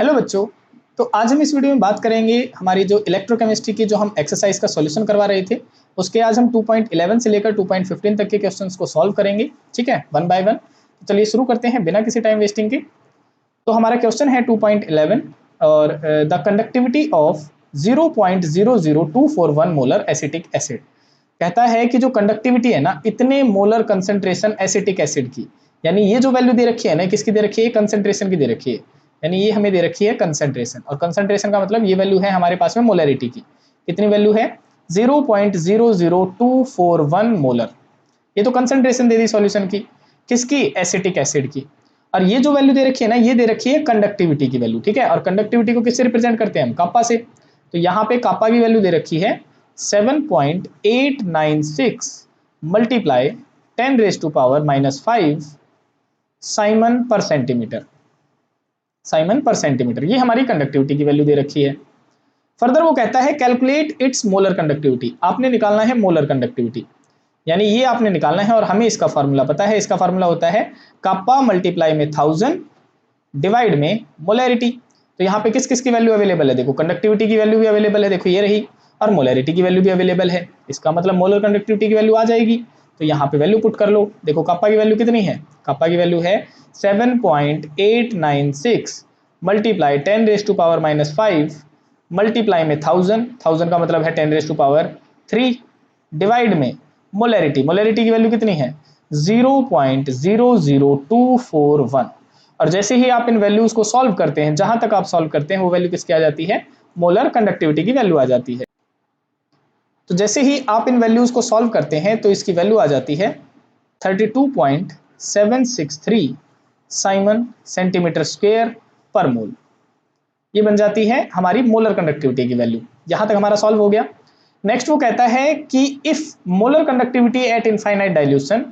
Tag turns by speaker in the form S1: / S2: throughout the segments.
S1: Hello बच्चों। तो आज हम इस वीडियो में बात करेंगे हमारी जो इलेक्ट्रोकेमिस्ट्री की जो हम एक्सरसाइज का सॉल्यूशन करवा रहे थे उसके आज हम 2.11 से लेकर 2.15 तक के क्वेश्चंस को सॉल्व करेंगे। ठीक है, वन बाय वन। तो चलिए शुरू करते हैं बिना किसी टाइम वेस्टिंग के। तो हमारा क्वेश्चन है 2.11 और the conductivity of 0.00241 molar acetic acid. कहता है कि जो कंडक्टिविटी है ना, इतने मोलर कंसंट्रेशन एसिटिक एसिड की, यानी ये जो वैल्यू दे रखी है ना, किसकी दे रखी है? कंसंट्रेशन की दे रखी है। यानी ये हमें दे रखी है कंसंट्रेशन, और कंसंट्रेशन का मतलब ये वैल्यू है हमारे पास में मोलरिटी की। कितनी वैल्यू है? 0.00241 मोलर। ये तो कंसंट्रेशन दे दी सॉल्यूशन की, किसकी? एसिटिक एसिड की। और ये जो वैल्यू दे रखी है ना, ये दे रखी है कंडक्टिविटी की वैल्यू। ठीक है, और कंडक्टिविटी को किससे रिप्रेजेंट करते हैं हम? कापा से। तो यहाँ पे कापा की वैल्यू दे रखी है 7.896 मल्टीप्लाई 10⁻⁻5 साइमन पर सेंटीमीटर। साइमन पर सेंटीमीटर, ये हमारी कंडक्टिविटी की वैल्यू दे रखी है। फर्दर वो कहता है कैलकुलेट इट्स मोलर कंडक्टिविटी। आपने निकालना है मोलर कंडक्टिविटी, यानी ये आपने निकालना है। और हमें इसका फार्मूला पता है, इसका फार्मूला होता है कापा मल्टीप्लाई में 1000 डिवाइड में मोलरिटी। तो यहाँ पे किस किस की वैल्यू अवेलेबल है? देखो, कंडक्टिविटी की वैल्यू भी अवेलेबल है, देखो ये रही, और मोलरिटी की वैल्यू भी अवेलेबल है। इसका मतलब मोलर कंडक्टिविटी की वैल्यू आ जाएगी। तो यहाँ पे वैल्यू पुट कर लो। देखो कापा की वैल्यू कितनी है? कापा की वैल्यू है 7.896 मल्टीप्लाई 10⁻⁻5 मल्टीप्लाई में 1000, 1000 का मतलब है 10⁻3 डिवाइड में मोलरिटी। मोलरिटी की वैल्यू कितनी है? 0.00241। और जैसे ही आप इन वैल्यूज को सॉल्व करते हैं, जहां तक आप सॉल्व करते हैं वो वैल्यू किसकी आ जाती है? मोलर कंडक्टिविटी की वैल्यू आ जाती है। तो जैसे ही आप इन वैल्यूज को सॉल्व करते हैं तो इसकी वैल्यू आ जाती है 32.763 साइमन सेंटीमीटर स्क्वायर पर मोल। ये बन जाती है हमारी मोलर कंडक्टिविटी की वैल्यू। यहां तक हमारा सॉल्व हो गया। नेक्स्ट वो कहता है कि if molar conductivity at infinite dilution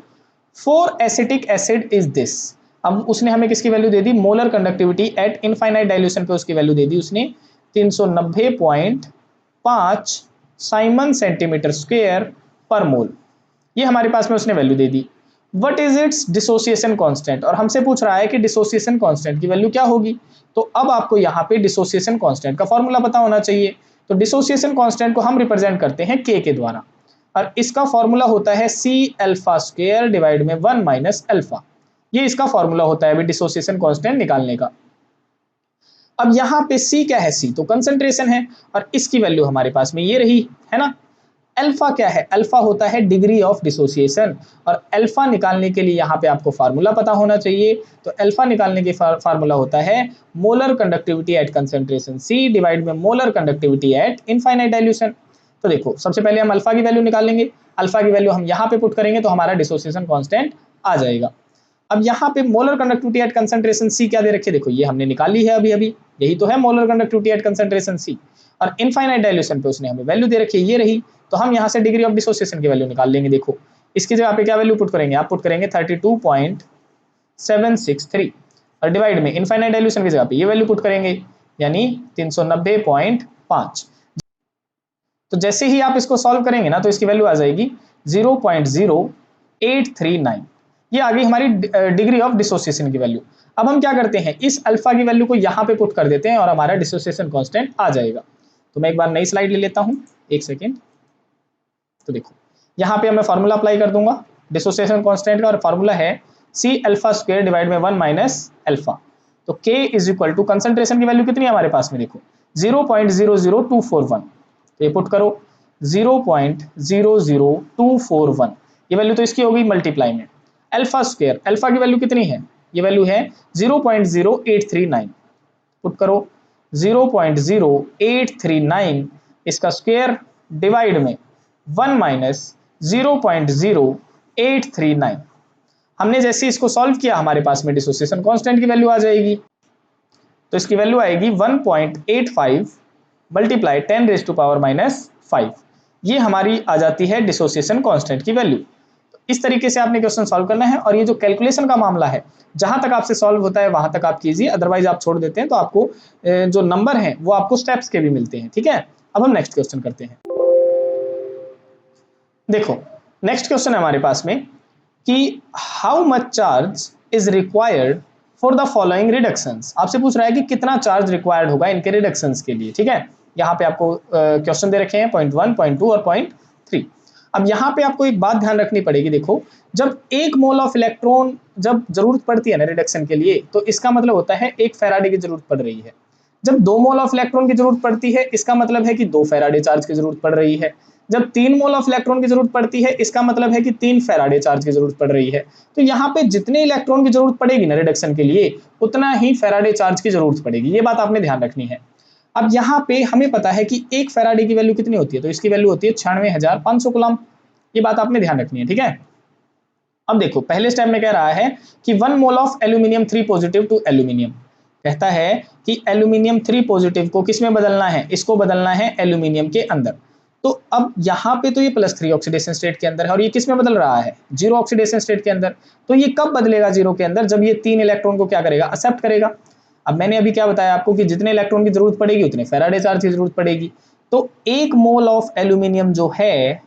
S1: for acetic acid is this. अब उसने हमें किसकी value they the? Molar conductivity at infinite dilution पे उसकी वैल्यू दे दी उसने 390.5 साइमन सेंटीमीटर स्क्वायर पर मोल। ये हमारे पास में उसने value they the. What is it's dissociation constant, और हमसे पूछ रहा है कि डिसोसिएशन कांस्टेंट की वैल्यू क्या होगी। तो अब आपको यहाँ पे डिसोसिएशन कांस्टेंट का फॉर्मूला पता होना चाहिए। तो डिसोसिएशन कांस्टेंट को हम रिप्रेजेंट करते हैं के द्वारा, और इसका फॉर्मूला होता है सी अल्फा स्क्वायर डिवाइड में 1 माइनस अल्फा। ये इसका फॉर्मूला होता है अभी डिसोसिएशन कांस्टेंट निकालने का। अब यहाँ पे सी क्या है? सी तो कंसंट्रेशन है, और इसकी वैल्यू हमारे पास में ये रही है ना। अल्फा क्या है? अल्फा होता है डिग्री ऑफ डिसोसिएशन, और अल्फा निकालने के लिए यहाँ पे आपको फार्मूला पता होना चाहिए। तो अल्फा निकालने के फार्मूला होता है molar conductivity at concentration C divide में molar conductivity at infinite dilution. तो देखो, सबसे पहले हम अल्फा की वैल्यू निकालेंगे। अल्फा की वैल्यू हम यहाँ पे पुट करेंगे तो हमारा डिसोसिएशन कांस्टेंट आ जाएगा। अब यहाँ पे molar conductivity at concentration C क्या दे रखी है? देखो, ये हमने निकाली है अभी अभी, यही तो है molar conductivity at concentration C. और इनफाइनाइट डाइल्यूशन पे उसने हमें वैल्यू दे रखी है, ये रही। तो हम यहाँ से डिग्री ऑफ डिसोसिएशन की वैल्यू निकाल लेंगे। देखो, इसकी जगह पे क्या वैल्यू पुट करेंगे? आप पुट करेंगे 32.763, और डिवाइड में इनफाइनाइट डाइल्यूशन की जगह पे ये वैल्यू पुट करेंगे, यानी 390.5। तो जैसे ही आप इसको सॉल्व करेंगे ना, तो इसकी वैल्यू आ जाएगी 0.0839। ये आ गई हमारी डिग्री ऑफ डिसोसिएशन की वैल्यू। अब हम क्या करते हैं, इस अल्फा की वैल्यू को यहाँ पे पुट कर देते हैं और हमारा डिसोसिएशन कांस्टेंट आ जाएगा। तो मैं एक बार नई स्लाइड ले लेता हूँ, एक सेकेंड। तो देखो, यहाँ पे मैं फार्मूला अप्लाई कर दूंगा डिसोसिएशन कांस्टेंट का, और फार्मूला है सी अल्फा स्क्वायर डिवाइड में 1 माइनस अल्फा। तो के इज इक्वल टू कंसंट्रेशन की वैल्यू कितनी है हमारे पास में? देखो 0.00241। तो ये पुट करो 0.00241, ये वैल्यू तो इसकी हो गई मल्टीप्लाई में अल्फा स्क्वायर। अल्फा की वैल्यू कितनी है? ये वैल्यू है 0.0839। पुट करो 0.0839 इसका स्क्वायर डिवाइड में 1 माइनस 0.0839। हमने जैसे इसको सॉल्व किया, हमारे पास में डिसोसिएशन कांस्टेंट की वैल्यू आ जाएगी। तो इसकी वैल्यू आएगी 1.85 मल्टीप्लाई 10⁻⁻5। ये हमारी आ जाती है डिसोसिएशन कांस्टेंट की वैल्यू। तो इस तरीके से आपने क्वेश्चन सॉल्व करना है, और ये जो कैलकुलेशन का मामला है, जहां तक आपसे सॉल्व होता है वहां तक आप कीजिए, अदरवाइज आप छोड़ देते हैं तो आपको जो नंबर है वो आपको स्टेप्स के भी मिलते हैं। ठीक है, अब हम नेक्स्ट क्वेश्चन करते हैं। देखो, नेक्स्ट क्वेश्चन है हमारे पास में कि how much charge is required for the following reductions. आपसे पूछ रहा है कि कितना चार्ज रिक्वायर्ड होगा इनके रिडक्शंस के लिए, ठीक है। यहाँ पे आपको क्वेश्चन दे रखे हैं पॉइंट 1, पॉइंट 2 और पॉइंट 3। अब यहाँ पे आपको एक बात ध्यान रखनी पड़ेगी, देखो जब 1 मोल ऑफ इलेक्ट्रॉन जब जरूरत पड़ती है ना रिडक्शन के लिए, तो इसका मतलब होता है 1 फैराडे की जरूरत पड़ रही है। जब 2 मोल ऑफ इलेक्ट्रॉन की जरूरत पड़ती है, इसका मतलब है कि 2 फैराडे चार्ज की जरूरत पड़ रही है। जब 3 मोल ऑफ इलेक्ट्रॉन की जरूरत पड़ती है, इसका मतलब है कि 3 फैराडे चार्ज की जरूरत पड़ रही है। तो यहाँ पे जितने इलेक्ट्रॉन की जरूरत पड़ेगी ना रिडक्शन के लिए, उतना ही फैराडे चार्ज की जरूरत पड़ेगी। ये बात आपने ध्यान रखनी है। अब यहाँ पे हमें पता है कि 1 फैराडे की वैल्यू कितनी होती है, तो इसकी वैल्यू होती है 96,500 कूलम। ये बात आपने ध्यान रखनी है, ठीक है। अब देखो पहले स्टेप में कह रहा है कि 1 mole of aluminium 3 positive to aluminium. कहता है कि एल्यूमिनियम 3 पॉजिटिव को किस में बदलना है, इसको बदलना है एल्यूमिनियम के अंदर। तो अब यहाँ पे तो ये +3 ऑक्सीडेशन स्टेट के अंदर है, और ये किस में बदल रहा है, 0 ऑक्सीडेशन स्टेट के अंदर। तो ये कब बदलेगा 0 के अंदर, जब ये 3 इलेक्ट्रॉन को क्या करेगा, एक्सेप्ट करेगा। अब मैंने अभी क्या बताया आपको कि जितने इलेक्ट्रॉन की जरूरत पड़ेगी उतने फैराडे चार्ज की जरूरत पड़ेगी। तो 1 मोल ऑफ एल्यूमिनियम जो है,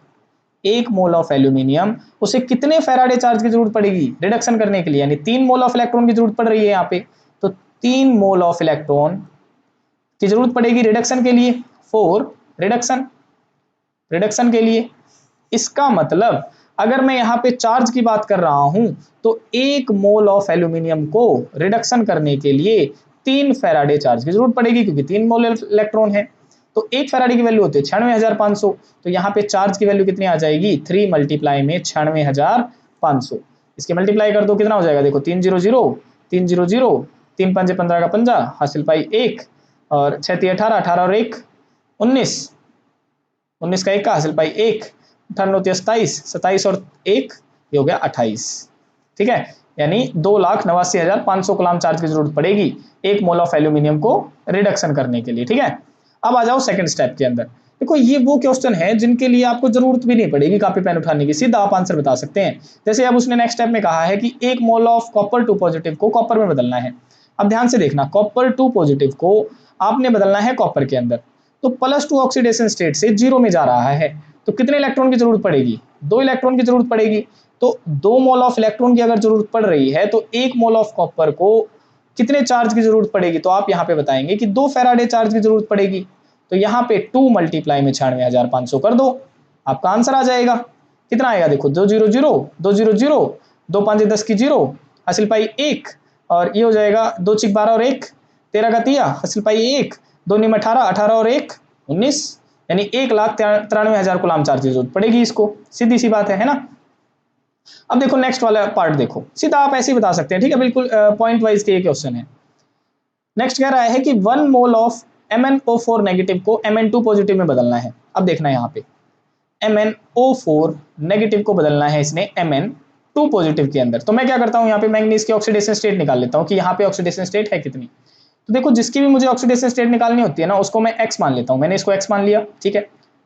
S1: 1 मोल ऑफ एल्यूमिनियम, उसे कितने फैराडे चार्ज की जरूरत पड़ेगी रिडक्शन करने के लिए, यानी 3 मोल ऑफ इलेक्ट्रॉन की जरूरत पड़ रही है यहाँ पे। तो 3 मोल ऑफ इलेक्ट्रॉन की जरूरत पड़ेगी रिडक्शन के लिए, फॉर रिडक्शन के लिए। इसका मतलब अगर मैं यहाँ पे चार्ज की बात कर रहा हूं, तो 1 मोल ऑफ एल्यूमिनियम को रिडक्शन करने के लिए 3 फैराडे चार्ज की जरूरत पड़ेगी, क्योंकि 3 मोल इलेक्ट्रॉन है। तो 1 फैराडे की वैल्यू होती है 96,500। तो यहाँ पे चार्ज की वैल्यू कितनी आ जाएगी, 3 मल्टीप्लाई में 96,500। इसके मल्टीप्लाई कर दो, कितना हो जाएगा, देखो 300, 300, 3 पंजे 15 का 50, हासिल पाई 1, और 6 3 18, 18 और 1 19, 19 का 1 का हासिल पाई 1, 18 9 27, 27 और 1 ये हो गया 28, ठीक है। यानी 2,89,500 कलाम चार्ज की जरूरत पड़ेगी 1 मोल ऑफ एल्यूमिनियम को रिडक्शन करने के लिए, ठीक है। अब आ जाओ सेकंड स्टेप के अंदर। देखो ये वो क्वेश्चन है जिनके लिए आपको जरूरत भी नहीं पड़ेगी कॉपी पेन उठाने की, सीधा आप आंसर बता सकते हैं। जैसे अब उसने नेक्स्ट स्टेप में कहा है कि 1 मोल ऑफ कॉपर 2 पॉजिटिव को कॉपर में बदलना है। अब ध्यान से देखना, कॉपर 2 पॉजिटिव को आपने बदलना है कॉपर के अंदर। तो +2 ऑक्सीडेशन स्टेट से 0 में जा रहा है, तो कितने इलेक्ट्रॉन की जरूरत पड़ेगी, 2 इलेक्ट्रॉन की जरूरत पड़ेगी। तो 2 मोल ऑफ इलेक्ट्रॉन की अगर जरूरत पड़ रही है, तो 1 मोल ऑफ कॉपर को कितने चार्ज की जरूरत पड़ेगी, तो आप यहाँ पे बताएंगे कि 2 फैराडे चार्ज की जरूरत पड़ेगी। तो यहाँ पे 2 मल्टीप्लाई में 96,500 कर दो, आपका आंसर आ जाएगा। कितना आएगा, देखो 2 0 0, 2 0 0, 2 5 10 की 0, हासिल पाई 1, और ये हो जाएगा 2 6 12 और 1 13 का 3, हासिल पाई 1, 2 9 18, 18 और 1 19, यानी 1,93,000 कूलम चार्ज की जरूरत पड़ेगी इसको। सीधी सी बात है ना। अब देखो नेक्स्ट वाला पार्ट, देखो सीधा आप ऐसे ही बता सकते हैं, ठीक है, बिल्कुल पॉइंट वाइज के ये क्वेश्चन है। नेक्स्ट कह रहा है कि 1 मोल ऑफ MnO4 नेगेटिव को Mn2 पॉजिटिव में बदलना है। अब देखना है यहाँ पे MnO4 नेगेटिव को बदलना है इसने Mn2 पॉजिटिव के अंदर। तो मैं क्या करता हूँ, यहाँ पे मैंगनीज की ऑक्सीडेशन स्टेट निकाल लेता हूँ कि यहाँ पे ऑक्सीडेशन स्टेट है कितनी। तो देखो जिसकी भी मुझे ऑक्सीडेशन स्टेट निकालनी होती है ना, उसको मैं X मान लेता हूँ। मैंने इसको X मान लिया, ठीक है।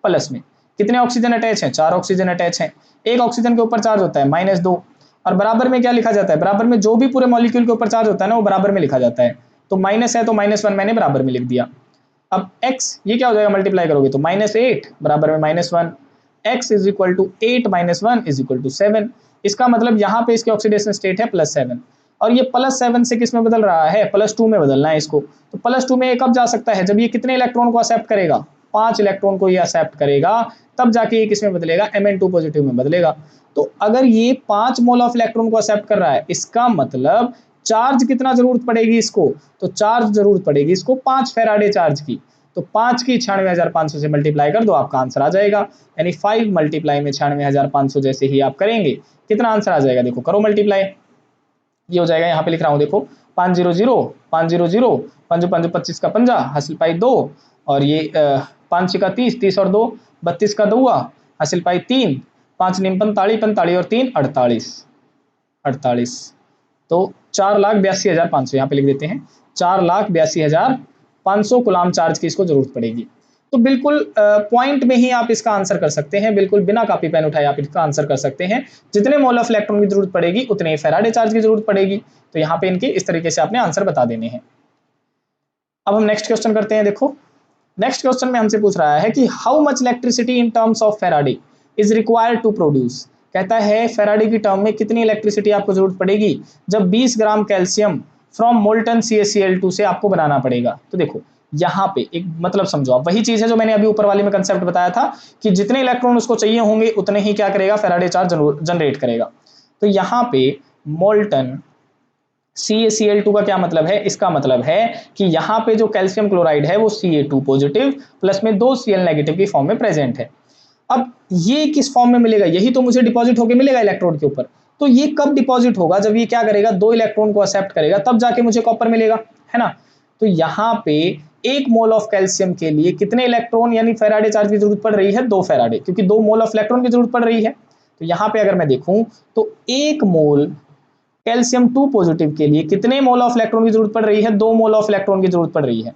S1: प्लस में कितने ऑक्सीजन अटैच हैं, 4 ऑक्सीजन अटैच हैं। एक ऑक्सीजन के ऊपर चार्ज होता है -2, और बराबर में क्या लिखा जाता है, बराबर में जो भी पूरे मॉलिक्यूल के ऊपर चार्ज होता है ना, वो बराबर में लिखा जाता है। तो माइनस है तो -1 मैंने बराबर में लिख दिया। अब x ये क्या हो जाएगा, मल्टीप्लाई करोगे तो -8 बराबर में -1, x is equal to 8 - 1 is equal to 7। इसका मतलब यहाँ पे इसकी ऑक्सीडेशन स्टेट है +7, और ये +7 से किस में बदल रहा है, +2 में बदलना है इसको। तो +2 में ये कब जा सकता है, जब ये कितने इलेक्ट्रॉन को एक्सेप्ट करेगा, 5 इलेक्ट्रॉन को ये एक्सेप्ट करेगा, तब जाके ये किस में बदलेगा, Mn2 पॉजिटिव में बदलेगा। तो अगर ये 5 मोल ऑफ इलेक्ट्रॉन को एक्सेप्ट कर रहा है, इसका मतलब चार्ज कितना जरूरत पड़ेगी इसको, तो चार्ज जरूरत पड़ेगी इसको 5 फैराडे चार्ज की। तो 5 की 96,500 से मल्टीप्लाई कर दो, आपका आंसर आ जाएगा। यानी 5 मल्टीप्लाई में 96,500 जैसे ही आप करेंगे, कितना आंसर आ जाएगा, देखो करो मल्टीप्लाई। ये हो जाएगा, यहाँ पे लिख रहा हूँ देखो 500, 500, 5 5 25 का 50, हासिल पाई 2, और ये 5 6 का 30, 30 और 2 32 का 2, हासिल पाई 3, 5 9 45, 45 और 3 48, 48। तो 4,82,500 यहाँ पे लिख देते हैं, 4,82,500 कूलम चार्ज की इसको जरूरत पड़ेगी। तो बिल्कुल पॉइंट में ही आप इसका आंसर कर सकते हैं, बिल्कुल बिना कॉपी पेन उठाए आप इसका आंसर कर सकते हैं। जितने मोल ऑफ इलेक्ट्रॉन की जरूरत पड़ेगी उतने ही फैराडे चार्ज की जरूरत पड़ेगी। तो यहाँ पे इनके इस तरीके से आपने आंसर बता देने हैं। अब हम नेक्स्ट क्वेश्चन करते हैं। देखो नेक्स्ट क्वेश्चन में हमसे पूछ रहा है कि how much electricity in terms of Faraday is required to produce. कहता है फैराडे की टर्म में कितनी इलेक्ट्रिसिटी आपको जरूरत पड़ेगी जब 20 ग्राम कैल्शियम फ्रॉम मोल्टन CaCl2 से आपको बनाना पड़ेगा। तो देखो यहाँ पे एक मतलब समझो आप, वही चीज है जो मैंने अभी ऊपर वाले में कंसेप्ट बताया था कि जितने इलेक्ट्रॉन उसको चाहिए होंगे उतने ही क्या करेगा, फैराडे चार्ज जनरेट करेगा। तो यहाँ पे मोल्टन CaCl2 का क्या मतलब है, इसका मतलब है कि यहाँ पे जो कैल्शियम क्लोराइड है वो Ca2 पॉजिटिव प्लस में 2 Cl नेगेटिव की फॉर्म में प्रेजेंट है। अब ये किस फॉर्म में मिलेगा, यही तो मुझे डिपॉजिट होकर मिलेगा इलेक्ट्रोड के ऊपर। तो ये कब डिपॉजिट होगा, जब ये क्या करेगा, 2 इलेक्ट्रॉन को एक्सेप्ट करेगा, तब जाके मुझे कॉपर मिलेगा, है ना। तो यहाँ पे 1 मोल ऑफ कैल्शियम के लिए कितने इलेक्ट्रॉन यानी फैराडे चार्ज की जरूरत पड़ रही है, 2 फैराडे, क्योंकि 2 मोल ऑफ इलेक्ट्रॉन की जरूरत पड़ रही है। तो यहाँ पे अगर मैं देखूं तो 1 मोल कैल्शियम 2 पॉजिटिव के लिए कितने मोल ऑफ इलेक्ट्रॉन की जरूरत पड़ रही है, 2 मोल ऑफ इलेक्ट्रॉन की जरूरत पड़ रही है।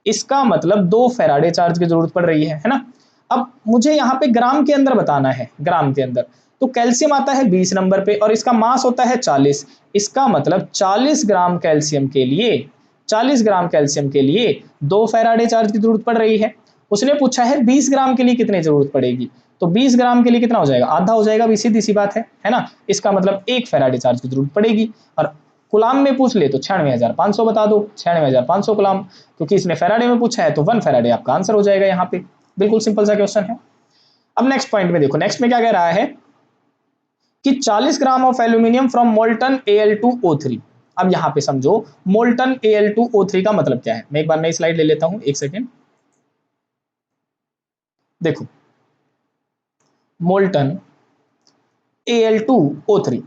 S1: इसका मतलब 2 फैराडे चार्ज की जरूरत पड़ रही है ना। अब मुझे यहाँ पे ग्राम के अंदर बताना है, ग्राम के अंदर तो कैल्शियम आता है 20 नंबर पे और इसका मास होता है 40। इसका मतलब 40 ग्राम कैल्शियम के लिए 40 ग्राम कैल्शियम के लिए 2 फैराडे चार्ज की जरूरत पड़ रही है। उसने पूछा है 20 ग्राम के लिए कितनी जरूरत पड़ेगी, तो 20 ग्राम के लिए कितना हो जाएगा, आधा हो जाएगा, सीधी सी बात है ना। इसका मतलब 1 फैराडे चार्ज की जरूरत पड़ेगी। और कुलाम में पूछ ले तो 96,500 बता दो, 96,500 कुलाम, क्योंकि इसने फैराडे में पूछा है तो 1 फैराडे आपका आंसर हो जाएगा यहाँ पे। बिल्कुल सिंपल सा क्वेश्चन है। अब नेक्स्ट पॉइंट में देखो, नेक्स्ट में क्या कह रहा है कि 40 gram of aluminium from molten Al2O3। अब यहां पे समझो मोल्टन Al2O3 का मतलब क्या है। मैं एक बार नई स्लाइड ले लेता हूं, एक सेकेंड। देखो मोल्टन Al2O3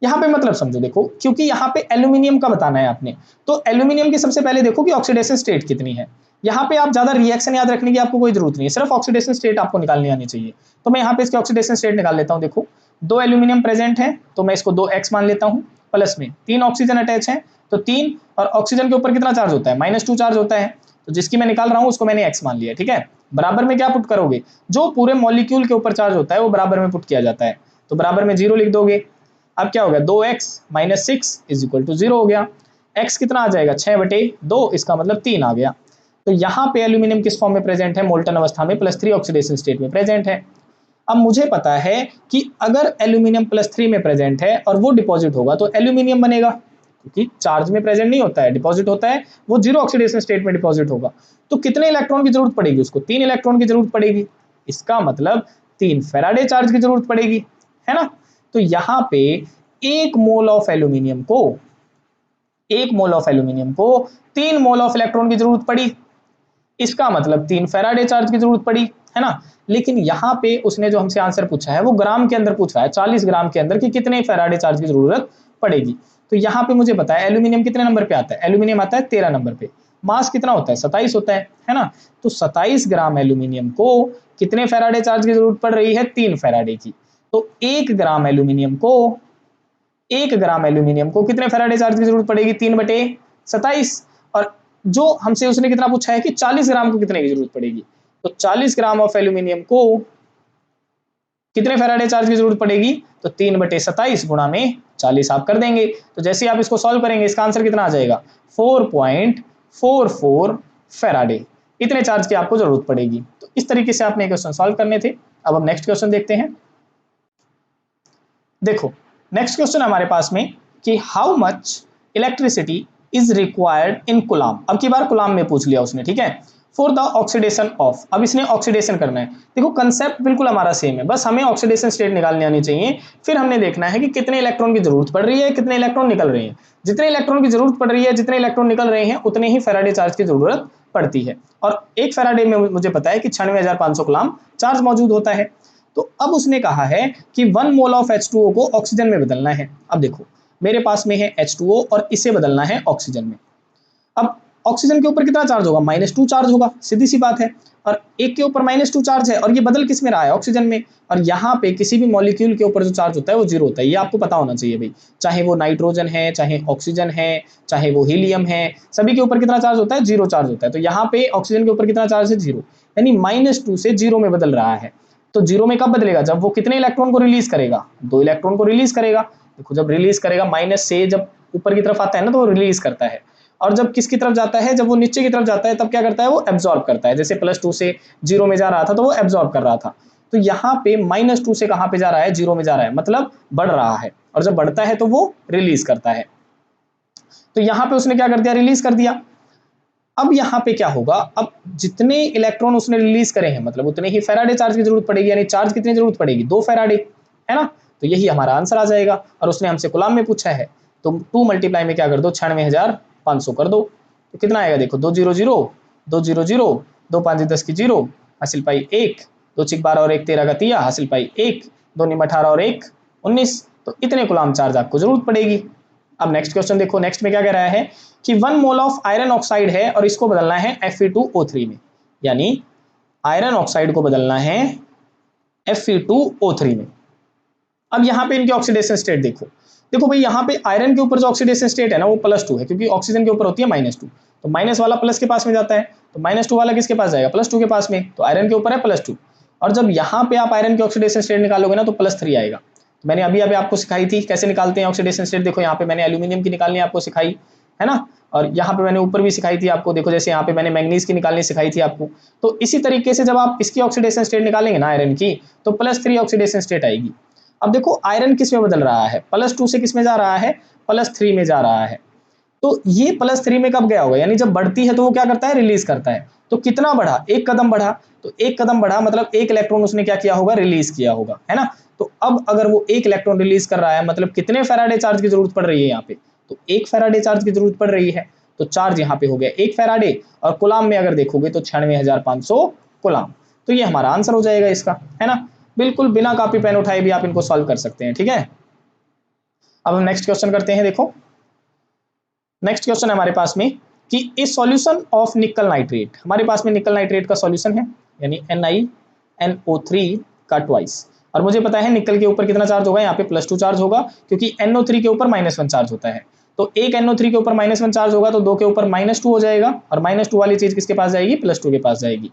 S1: यहां पे मतलब समझो, देखो क्योंकि यहां पे एल्यूमिनियम का बताना है आपने, तो एल्यूमिनियम की सबसे पहले देखो कि ऑक्सीडेशन स्टेट कितनी है। यहां पे आप ज्यादा रिएक्शन याद रखने की आपको कोई जरूरत नहीं है, सिर्फ ऑक्सीडेशन स्टेट आपको निकालनी आनी चाहिए। तो मैं यहां पे इसके ऑक्सीडेशन स्टेट निकाल लेता हूं। देखो 2 एल्यूमिनियम प्रेजेंट है तो मैं इसको 2x मान लेता हूं, प्लस में 3 ऑक्सीजन अटैच है तो 3, और ऑक्सीजन के ऊपर कितना चार्ज होता है, -2 चार्ज होता है, तो जिसकी मैं निकाल रहा हूं उसको मैंने x मान लिया, ठीक है। बराबर में क्या पुट करोगे, जो पूरे मॉलिक्यूल के ऊपर चार्ज होता है वो बराबर में पुट किया जाता है, तो बराबर में 0 लिख दोगे। अब क्या हो गया, 2x - 6 = 0 हो गया। x कितना आ जाएगा, 6/2, इसका मतलब 3 आ गया। तो यहाँ पे एल्यूमिनियम किस फॉर्म में प्रेजेंट है, मोल्टन अवस्था में +3 ऑक्सीडेशन स्टेट में प्रेजेंट है। अब मुझे पता है कि अगर एल्यूमिनियम +3 में प्रेजेंट है और वो डिपॉजिट होगा तो एल्यूमिनियम बनेगा, क्योंकि चार्ज में प्रेजेंट नहीं होता है, डिपॉजिट होता है, वो 0 ऑक्सीडेशन स्टेट में डिपॉजिट होगा। तो कितने इलेक्ट्रॉन की जरूरत पड़ेगी उसको, 3 इलेक्ट्रॉन की जरूरत पड़ेगी। इसका मतलब 3 फैराडे चार्ज की जरूरत पड़ेगी, है ना। तो यहाँ पे 1 मोल ऑफ एल्यूमिनियम को 3 मोल ऑफ इलेक्ट्रॉन की जरूरत पड़ी। इसका मतलब 3 फैराडे चार्ज की जरूरत पड़ी, है ना। लेकिन यहाँ पे उसने जो हमसे आंसर पूछा है वो ग्राम के अंदर पूछ रहा है, 40 ग्राम के अंदर, कि कितने फैराडे चार्ज की जरूरत पड़ेगी। तो यहाँ पे मुझे पता है एल्यूमिनियम कितने नंबर पे आता है, एल्यूमिनियम आता है 13 नंबर पे। मास कितना होता है, 27 होता है ना। तो 27 ग्राम एल्यूमिनियम को कितने फैराडे चार्ज की जरूरत पड़ रही है, 3 फैराडे की। तो 1 ग्राम एल्यूमिनियम को कितने फैराडे चार्ज की जरूरत पड़ेगी, 3/27। और जो हमसे उसने कितना पूछा है कि 40 ग्राम को कितने की जरूरत पड़ेगी, तो 40 ग्राम ऑफ एल्यूमिनियम को कितने फैराडे चार्ज की जरूरत पड़ेगी, तो 3/27 गुणा में 40 आप कर देंगे। तो जैसे ही आप इसको सॉल्व करेंगे इसका आंसर कितना आ जाएगा, 4.44 फैराडे। इतने चार्ज की आपको जरूरत पड़ेगी। तो इस तरीके से आपने क्वेश्चन सॉल्व करने थे। अब हम नेक्स्ट क्वेश्चन देखते हैं। देखो नेक्स्ट क्वेश्चन हमारे पास में कि how much electricity is required in कुलाम। अब की बार कुलाम में पूछ लिया उसने, ठीक है, फॉर द ऑक्सीडेशन ऑफ। अब इसने ऑक्सीडेशन करना है। देखो कंसेप्ट बिल्कुल हमारा सेम है, बस हमें ऑक्सीडेशन स्टेट निकालनी आनी चाहिए। फिर हमने देखना है कि कितने इलेक्ट्रॉन की जरूरत पड़ रही है, कितने इलेक्ट्रॉन निकल रहे हैं। जितने इलेक्ट्रॉन की जरूरत पड़ रही है, जितने इलेक्ट्रॉन निकल रहे हैं, उतने ही फैराडे चार्ज की जरूरत पड़ती है। और 1 फैराडे में मुझे पता है कि 96,500 कूलम्ब चार्ज मौजूद होता है। तो अब उसने कहा है कि 1 मोल ऑफ H2O को ऑक्सीजन में बदलना है। अब देखो मेरे पास में है H2O और इसे बदलना है ऑक्सीजन में। अब ऑक्सीजन के ऊपर कितना चार्ज होगा, -2 चार्ज होगा, सीधी सी बात है। और एक के ऊपर -2 चार्ज है और ये बदल किस में रहा है, ऑक्सीजन में। और यहाँ पे किसी भी मॉलिक्यूल के ऊपर जो चार्ज होता है वो 0 होता है, ये आपको पता होना चाहिए भाई। चाहे वो नाइट्रोजन है, चाहे ऑक्सीजन है, चाहे वो हीलियम है, सभी के ऊपर कितना चार्ज होता है, 0 चार्ज होता है। तो यहाँ पे ऑक्सीजन के ऊपर कितना चार्ज है, 0, यानी -2 से 0 में बदल रहा है। तो 0 में कब बदलेगा, जब वो कितने इलेक्ट्रॉन को रिलीज करेगा, 2 इलेक्ट्रॉन को रिलीज करेगा। देखो जब रिलीज करेगा, माइनस से जब ऊपर की तरफ आता है ना तो वो रिलीज करता है, और जब किसकी तरफ जाता है, जब वो नीचे की तरफ जाता है तब क्या करता है, वो एब्जॉर्ब करता है। जैसे +2 से 0 में जा रहा था तो वो एब्जॉर्ब कर रहा था। तो यहाँ पे -2 से कहां पे जा रहा है, 0 में जा रहा है, मतलब बढ़ रहा है। और जब बढ़ता है तो वो रिलीज करता है। तो यहाँ पे उसने क्या कर दिया, रिलीज कर दिया। अब यहाँ पे क्या होगा, अब जितने इलेक्ट्रॉन उसने रिलीज करे हैं मतलब उतने ही फैराडे चार्ज की जरूरत पड़ेगी, यानी चार्ज कितनी जरूरत पड़ेगी, 2 फैराडे, है ना। तो यही हमारा आंसर आ जाएगा। और उसने हमसे कूलाम में पूछा है, तो 2 मल्टीप्लाई में क्या कर दो, 96,500 कर दो। तो कितना आएगा देखो, 2 0 0 2 0 0 2 5 10 की 0 हासिल पाई 1, 2 6 12 और 1 13 का तिया हासिल पाई 1, 2 9 18 और 1 19। तो इतने कूलाम चार्ज आपको जरूरत पड़ेगी। अब नेक्स्ट क्वेश्चन देखो, नेक्स्ट में क्या कह रहा है कि 1 मोल ऑफ आयरन ऑक्साइड है और इसको बदलना है Fe2O3 में, यानी आयरन ऑक्साइड को बदलना है Fe2O3 में। अब यहाँ पे इनके ऑक्सीडेशन स्टेट देखो, देखो भाई यहाँ पे आयरन के ऊपर जो ऑक्सीडेशन स्टेट है ना वो +2 है, क्योंकि ऑक्सीजन के ऊपर होती है -2, तो माइनस वाला प्लस के पास में जाता है, तो -2 वाला किसके पास जाएगा, +2 के पास में, तो आयरन के ऊपर है +2। और जब यहाँ पे आप आयरन की ऑक्सीडेशन स्टेट निकालोगे ना तो +3 आएगा। तो मैंने अभी आपको सिखाई थी कैसे निकालते हैं ऑक्सीडेशन स्टेट, देखो यहाँ पे मैंने एल्यूमिनियम की निकालनी आपको सिखाई है ना, और यहाँ पे मैंने ऊपर भी सिखाई थी आपको, देखो जैसे यहाँ पे मैंने मैंगनीज की निकालनी सिखाई थी आपको। तो इसी तरीके से जब आप इसकी ऑक्सीडेशन स्टेट निकालेंगे ना आयरन की, तो +3 ऑक्सीडेशन स्टेट आएगी। अब देखो आयरन किस में बदल रहा है, +2 से किस में जा रहा है, +3 में जा रहा है। तो ये +3 में कब गया होगा, यानी जब बढ़ती है तो वो क्या करता है, रिलीज करता है। तो कितना बढ़ा, 1 कदम बढ़ा, तो 1 कदम बढ़ा मतलब 1 इलेक्ट्रॉन उसने क्या किया होगा, रिलीज किया होगा, है ना। तो अब अगर वो 1 इलेक्ट्रॉन रिलीज कर रहा है मतलब कितने फैराडे चार्ज की जरूरत पड़ रही है यहाँ पे, तो 1 फैराडे चार्ज की जरूरत पड़ रही है। तो चार्ज यहाँ पे हो गया 1 फैराडे, और कूलाम में अगर देखोगे तो 96,500 कूलाम। तो ये हमारा आंसर हो जाएगा इसका, है ना। बिल्कुल बिना कॉपी पेन उठाए भी आप इनको सॉल्व कर सकते हैं, ठीक है। अब हम नेक्स्ट क्वेश्चन करते हैं। देखो नेक्स्ट क्वेश्चन है हमारे पास में कि इस सॉल्यूशन ऑफ निकल नाइट्रेट, हमारे पास में निकल नाइट्रेट का सॉल्यूशन है, यानी NiNO3 का ट्वाइस। और मुझे पता है निकल के ऊपर कितना चार्ज होगा, यहाँ पे +2 चार्ज होगा, क्योंकि NO3 के ऊपर -1 चार्ज होता है। तो एक NO3 के ऊपर -1 चार्ज होगा तो 2 के ऊपर -2 हो जाएगा, और -2 वाली चीज किसके पास जाएगी, +2 के पास जाएगी।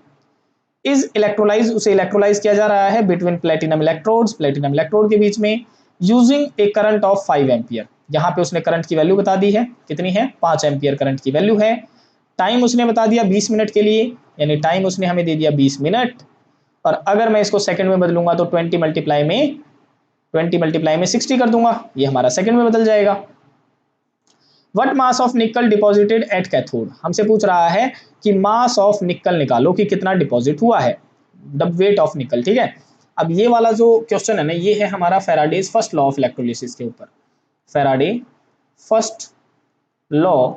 S1: इज इलेक्ट्रोलाइज, उसे इलेक्ट्रोलाइज किया जा रहा है between platinum electrodes, platinum electrode के बीच में, using A current of 5 ampere. यहाँ पे उसने करंट की वैल्यू बता दी है, कितनी है, 5 एम्पियर करंट की वैल्यू है। टाइम उसने बता दिया 20 मिनट के लिए, यानी टाइम उसने हमें दे दिया 20 मिनट। और अगर मैं इसको सेकंड में बदलूंगा तो 20 मल्टीप्लाई में 60 कर दूंगा, ये हमारा सेकंड में बदल जाएगा। व्हाट मास ऑफ निकल डिपॉजिटेड एट कैथोड, हमसे पूछ रहा है कि मास ऑफ निकल निकालो कि कितना डिपॉजिट हुआ है, द वेट ऑफ निकल, ठीक है। अब ये वाला जो क्वेश्चन है ना, ये है हमारा Faraday's first law of electrolysis के ऊपर, Faraday first law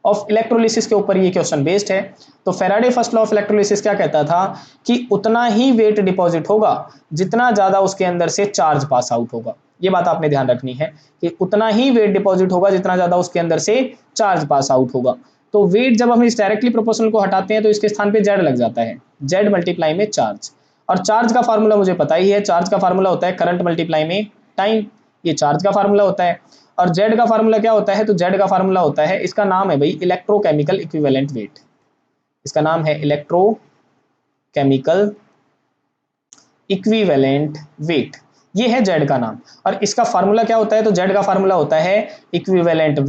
S1: of electrolysis के ऊपर ये क्वेश्चन बेस्ड है। तो Faraday first law of electrolysis क्या कहता था कि उतना ही वेट डिपॉजिट होगा जितना ज्यादा उसके अंदर से चार्ज पास आउट होगा। ये बात आपने ध्यान रखनी है कि उतना ही वेट डिपॉजिट होगा जितना ज्यादा उसके अंदर से चार्ज पास आउट होगा। तो वेट जब हम इस डायरेक्टली प्रोपोर्शनल को हटाते हैं तो इसके स्थान पे जेड लग जाता है, जेड मल्टीप्लाई में चार्ज। और चार्ज का फार्मूला मुझे पता ही है, चार्ज का फार्मूला होता है करंट मल्टीप्लाई में टाइम, ये चार्ज का फार्मूला होता है। और जेड का फार्मूला क्या होता है, तो जेड का फार्मूला होता है, इसका नाम है भाई इलेक्ट्रोकेमिकल इक्विवेलेंट वेट, इसका नाम है इलेक्ट्रोकेमिकल इक्विवेलेंट वेट, ये है जेड का नाम। और इसका फार्मूला क्या होता है, तो जेड का फार्मूला होता है इक्विवेलेंट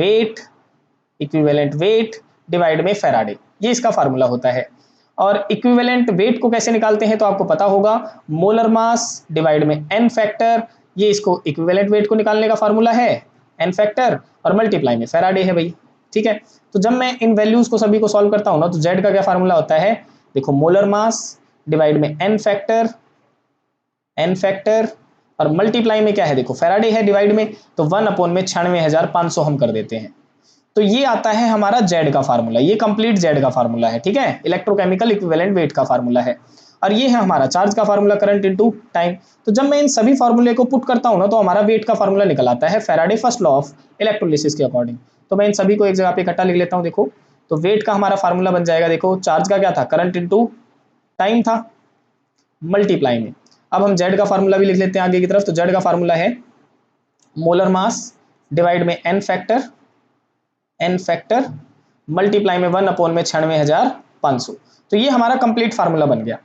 S1: वेट डिवाइड में फैराडे, ये इसका फार्मूला होता है। और इक्विवेलेंट वेट को कैसे निकालते हैं तो आपको पता होगा, मोलर मास डिवाइड में एन फैक्टर, ये इसको इक्विवेलेंट वेट को निकालने का फार्मूला है, एन फैक्टर, और मल्टीप्लाई में फैराडे है भाई, ठीक है। तो जब मैं इन वैल्यूज को सभी को सॉल्व करता हूं ना, तो जेड का क्या फार्मूला होता है, देखो मोलर मास डिवाइड में एन फैक्टर और मल्टीप्लाई में क्या है, देखो फैराडे है डिवाइड में, तो 1/96,500 हम कर देते हैं। तो ये आता है हमारा जेड का फार्मूला, ये कंप्लीट जेड का फार्मूला है, ठीक है, इलेक्ट्रोकेमिकल इक्विवेलेंट वेट का फार्मूला है। और ये है हमारा चार्ज का फार्मूला करंट इनटू टाइम। तो जब मैं इन सभी फार्मूले को पुट करता हूं ना, तो हमारा वेट का फार्मूला निकल आता है Faraday first law of electrolysis के अकॉर्डिंग। तो मैं इन सभी को एक जगह पे इकट्ठा लिख लेता हूं। देखो तो वेट का हमारा फार्मूला बन जाएगा, देखो चार्ज का क्या था, करंट इनटू टाइम था, मल्टीप्लाई में। अब हम जेड का फार्मूला भी लिख लेते हैं आगे की तरफ। तो जेड का फार्मूला है मोलर मास डिवाइड में एन फैक्टर मल्टीप्लाई में 1/96,500। तो ये हमारा कंप्लीट फार्मूला बन गया।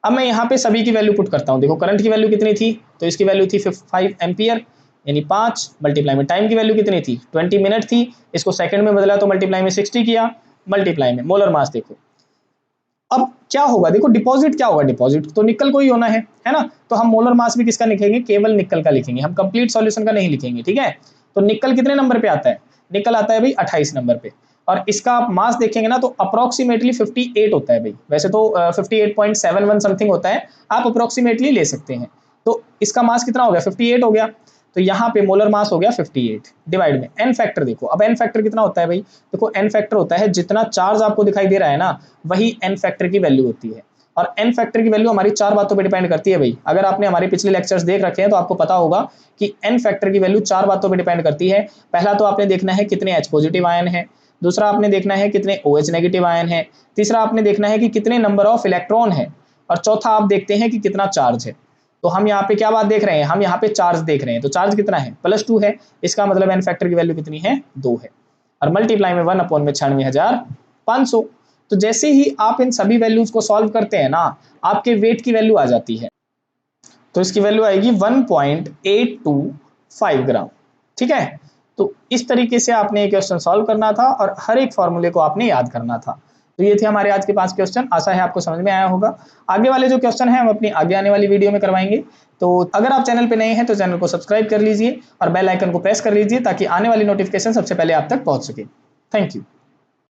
S1: अब मैं यहाँ पे सभी की वैल्यू पुट करता हूँ। देखो करंट की वैल्यू कितनी थी, तो इसकी वैल्यू थी 5 एम्पियर, यानी 5 मल्टीप्लाई में टाइम की वैल्यू कितनी थी, 20 मिनट थी, इसको सेकंड में बदला तो मल्टीप्लाई में 60 किया, मल्टीप्लाई में मोलर मास। देखो अब क्या होगा, देखो डिपॉजिट क्या होगा, डिपॉजिट तो निकल को ही होना है ना। तो हम मोलर मास भी किसका लिखेंगे, केवल निकल का लिखेंगे, हम कंप्लीट सॉल्यूशन का नहीं लिखेंगे, ठीक है। तो निकल कितने नंबर पे आता है, निकल आता है भाई 28 नंबर पे। और इसका आप मास देखेंगे ना तो अप्रोक्सीमेटली 58 होता है भाई, वैसे तो 58.71 समथिंग होता है, आप अप्रोक्सीमेटली ले सकते हैं। तो इसका मास कितना हो गया, 58 हो गया। तो यहाँ पे मोलर मास हो गया 58 डिवाइड में एन फैक्टर। देखो अब एन फैक्टर कितना होता है भाई, देखो एन फैक्टर होता है जितना चार्ज आपको दिखाई दे रहा है ना, वही एन फैक्टर की वैल्यू होती है। और एन फैक्टर की वैल्यू हमारी चार बातों पे डिपेंड करती है भाई। अगर आपने हमारे पिछले लेक्चर्स देख रखे हैं तो आपको पता होगा कि एन फैक्टर की वैल्यू चार बातों पे डिपेंड करती है। पहला तो आपने देखना है कितने एच पॉजिटिव आयन है, दूसरा आपने देखना है कितने OH नेगेटिव आयन है, तीसरा आपने देखना है कि कितने नंबर ऑफ इलेक्ट्रॉन है, और चौथा आप देखते हैं कि कितना चार्ज है। तो हम यहाँ पे क्या बात देख रहे हैं, हम यहाँ पे चार्ज देख रहे हैं। तो चार्ज कितना है, +2 है। इसका मतलब एन फैक्टर की वैल्यू कितनी है, 2 है। और मल्टीप्लाई में 1/96,500। तो जैसे ही आप इन सभी वैल्यूज को सॉल्व करते हैं ना, आपके वेट की वैल्यू आ जाती है। तो इसकी वैल्यू आएगी 1.825 ग्राम। ठीक है, तो इस तरीके से आपने ये क्वेश्चन सॉल्व करना था और हर एक फॉर्मूले को आपने याद करना था। तो ये थे हमारे आज के 5 क्वेश्चन, आशा है आपको समझ में आया होगा। आगे वाले जो क्वेश्चन हैं हम अपनी आगे आने वाली वीडियो में करवाएंगे। तो अगर आप चैनल पे नए हैं तो चैनल को सब्सक्राइब कर लीजिए और बेल आइकन को प्रेस कर लीजिए ताकि आने वाली नोटिफिकेशन सबसे पहले आप तक पहुंच सके। Thank you.